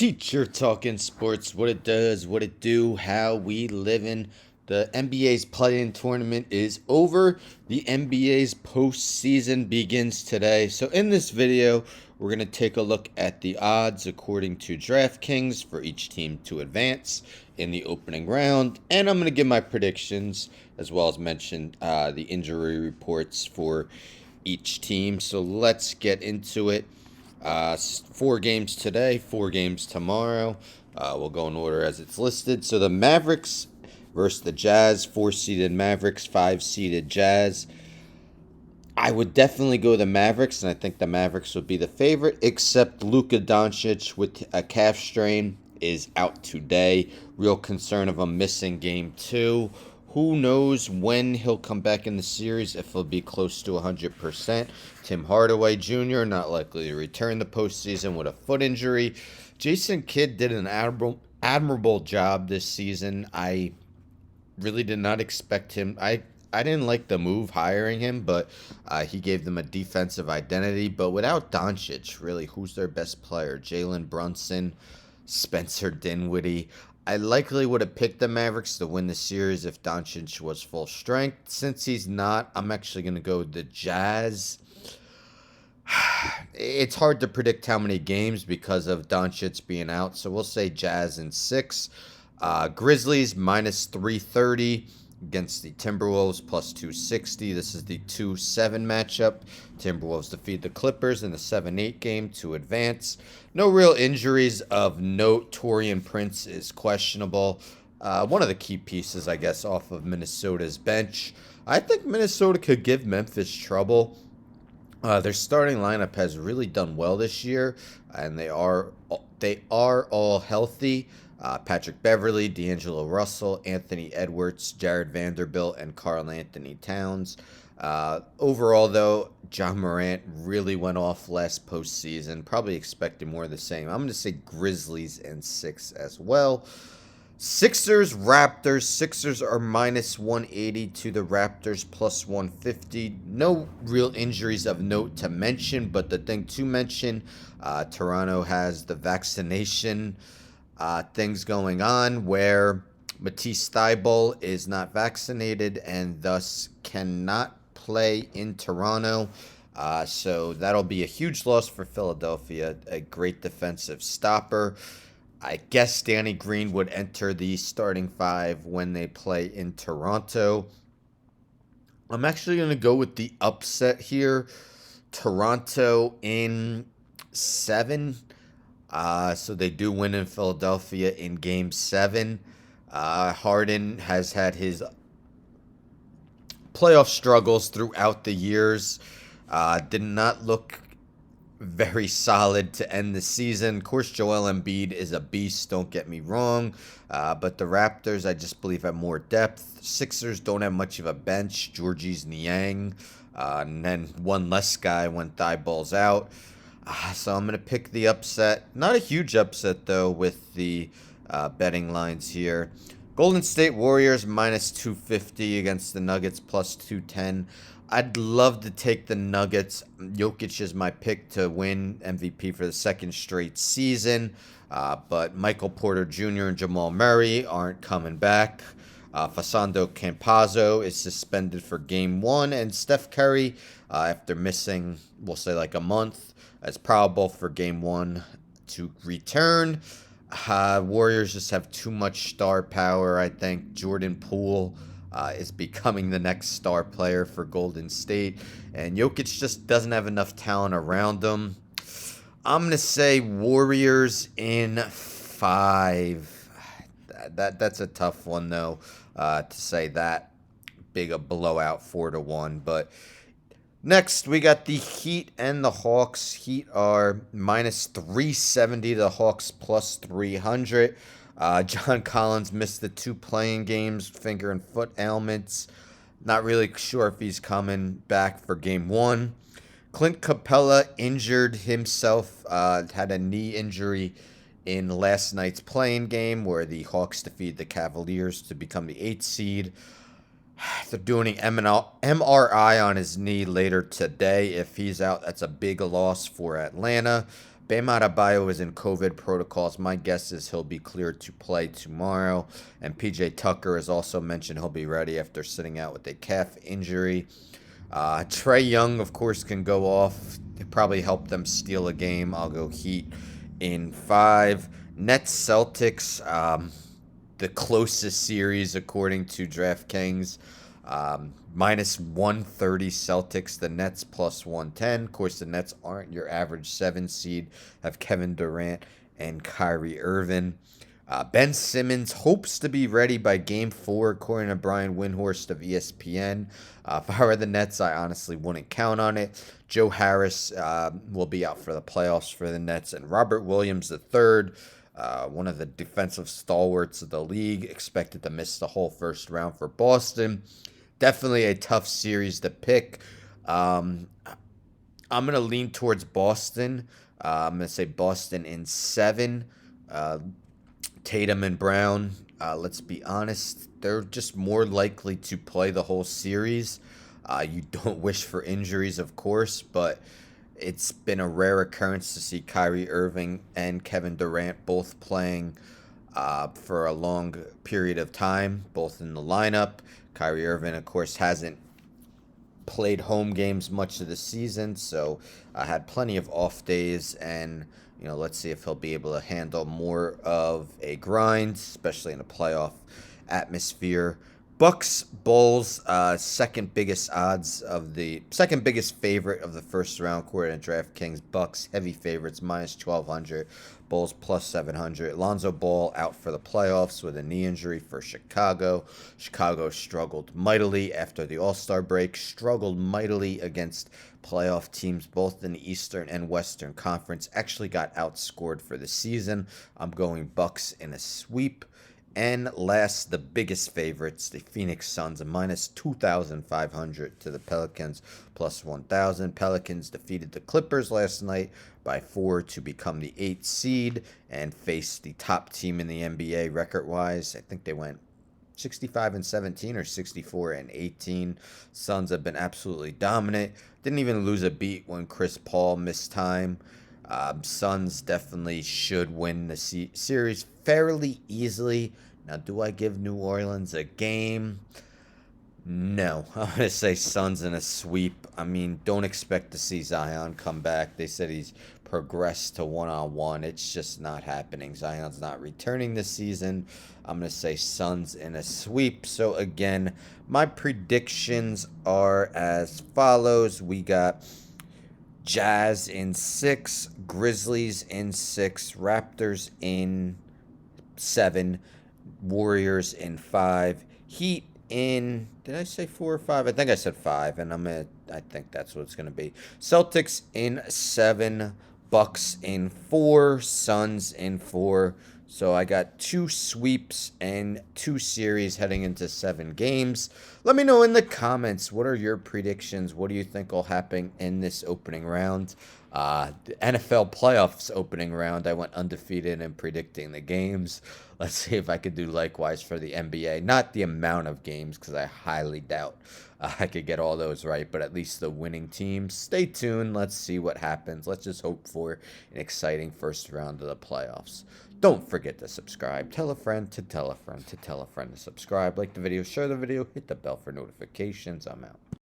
Teacher talking sports, what it does, what it do, how we living. The NBA's play-in tournament is over. The NBA's postseason begins today. So in this video, we're going to take a look at the odds according to DraftKings for each team to advance in the opening round. And I'm going to give my predictions as well as mention the injury reports for each team. So let's get into it. 4 games today, 4 games tomorrow. We'll go in order as it's listed. So the Mavericks versus the Jazz, 4-seeded Mavericks, 5-seeded Jazz. I would definitely go the Mavericks, and I think the Mavericks would be the favorite, except Luka Doncic with a calf strain is out today. Real concern of him missing game 2. Who knows when he'll come back in the series, if he'll be close to 100%. Tim Hardaway Jr. not likely to return the postseason with a foot injury. Jason Kidd did an admirable job this season. I really did not expect him. I didn't like the move hiring him, but he gave them a defensive identity. But without Doncic, really, who's their best player? Jalen Brunson, Spencer Dinwiddie. I likely would have picked the Mavericks to win the series if Doncic was full strength. Since he's not, I'm actually going to go with the Jazz. It's hard to predict how many games because of Doncic being out, so we'll say Jazz in 6. Grizzlies minus 330 against the Timberwolves plus 260. This is the 2-7 matchup. Timberwolves defeat the Clippers in the 7-8 game to advance. No real injuries of note. Taurean Prince is questionable. One of the key pieces, I guess, off of Minnesota's bench. I think Minnesota could give Memphis trouble. Their starting lineup has really done well this year, and they are all healthy. Patrick Beverley, D'Angelo Russell, Anthony Edwards, Jared Vanderbilt, and Karl Anthony Towns. Overall, though, John Morant really went off last postseason. Probably expecting more of the same. I'm going to say Grizzlies in 6 as well. Sixers, Raptors. Sixers are minus 180 to the Raptors plus 150. No real injuries of note to mention, but the thing to mention, Toronto has the vaccination things going on where Matisse Thybulle is not vaccinated and thus cannot play in Toronto. So that'll be a huge loss for Philadelphia, a great defensive stopper. I guess Danny Green would enter the starting 5 when they play in Toronto. I'm actually going to go with the upset here. Toronto in 7. So they do win in Philadelphia in Game 7. Harden has had his playoff struggles throughout the years. Did not look very solid to end the season. Of course, Joel Embiid is a beast, don't get me wrong. But the Raptors, I just believe, have more depth. Sixers don't have much of a bench. Georges Niang. And then one less guy when Thybulle's out. So I'm going to pick the upset. Not a huge upset, though, with the betting lines here. Golden State Warriors minus 250 against the Nuggets plus 210. I'd love to take the Nuggets. Jokic is my pick to win MVP for the second straight season. But Michael Porter Jr. and Jamal Murray aren't coming back. Facundo Campazzo is suspended for Game 1. And Steph Curry, after missing, we'll say like a month, is probable for Game 1 to return. Warriors just have too much star power, I think. Jordan Poole is becoming the next star player for Golden State. And Jokic just doesn't have enough talent around him. I'm going to say Warriors in 5. That's a tough one, though, to say that big a blowout 4-1. But next, we got the Heat and the Hawks. Heat are minus 370. The Hawks plus 300. John Collins missed the 2 playing games, finger and foot ailments. Not really sure if he's coming back for Game 1. Clint Capella injured himself, had a knee injury in last night's playing game where the Hawks defeated the Cavaliers to become the 8th seed. They're doing an MRI on his knee later today. If he's out, that's a big loss for Atlanta. Bam Adebayo is in COVID protocols. My guess is he'll be cleared to play tomorrow. And PJ Tucker is also mentioned he'll be ready after sitting out with a calf injury. Trey Young, of course, can go off. It probably help them steal a game. I'll go Heat in 5. Nets Celtics, the closest series according to DraftKings. Minus 130 Celtics, the Nets plus 110. Of course, the Nets aren't your average 7 seed. Have Kevin Durant and Kyrie Irving. Ben Simmons hopes to be ready by Game 4, according to Brian Windhorst of ESPN. If I were the Nets, I honestly wouldn't count on it. Joe Harris will be out for the playoffs for the Nets. And Robert Williams III, one of the defensive stalwarts of the league, expected to miss the whole first round for Boston. Definitely a tough series to pick. I'm going to lean towards Boston. I'm going to say Boston in 7. Tatum and Brown, let's be honest, they're just more likely to play the whole series. You don't wish for injuries, of course, but it's been a rare occurrence to see Kyrie Irving and Kevin Durant both playing for a long period of time, both in the lineup. Kyrie Irving, of course, hasn't played home games much of the season, so I had plenty of off days, and let's see if he'll be able to handle more of a grind, especially in a playoff atmosphere. Bucks Bulls, second biggest favorite of the first round, according to DraftKings. Bucks heavy favorites minus 1,200. Bulls plus 700. Lonzo Ball out for the playoffs with a knee injury for Chicago. Chicago struggled mightily after the All-Star break. Struggled mightily against playoff teams both in the Eastern and Western Conference. Actually got outscored for the season. I'm going Bucks in a sweep. And last, the biggest favorites, the Phoenix Suns, a minus 2,500 to the Pelicans, plus 1,000. Pelicans defeated the Clippers last night by 4 to become the 8th seed and face the top team in the NBA record-wise. I think they went 65-17 or 64-18. Suns have been absolutely dominant. Didn't even lose a beat when Chris Paul missed time. Suns definitely should win the series fairly easily. Now, do I give New Orleans a game? No. I'm going to say Suns in a sweep. I mean, don't expect to see Zion come back. They said he's progressed to one-on-one. It's just not happening. Zion's not returning this season. I'm going to say Suns in a sweep. So, again, my predictions are as follows. We got Jazz in 6, Grizzlies in 6, Raptors in 7, Warriors in 5, Heat in, did I say 4 or 5? I think I said 5, and I think that's what it's going to be. Celtics in 7, Bucks in 4, Suns in 4. So I got 2 sweeps and 2 series heading into 7 games. Let me know in the comments, what are your predictions? What do you think will happen in this opening round? The NFL playoffs opening round, I went undefeated in predicting the games. Let's see if I could do likewise for the NBA. Not the amount of games, because I highly doubt I could get all those right, but at least the winning teams. Stay tuned. Let's see what happens. Let's just hope for an exciting first round of the playoffs. Don't forget to subscribe. Tell a friend to tell a friend to tell a friend to subscribe. Like the video, share the video, hit the bell for notifications. I'm out.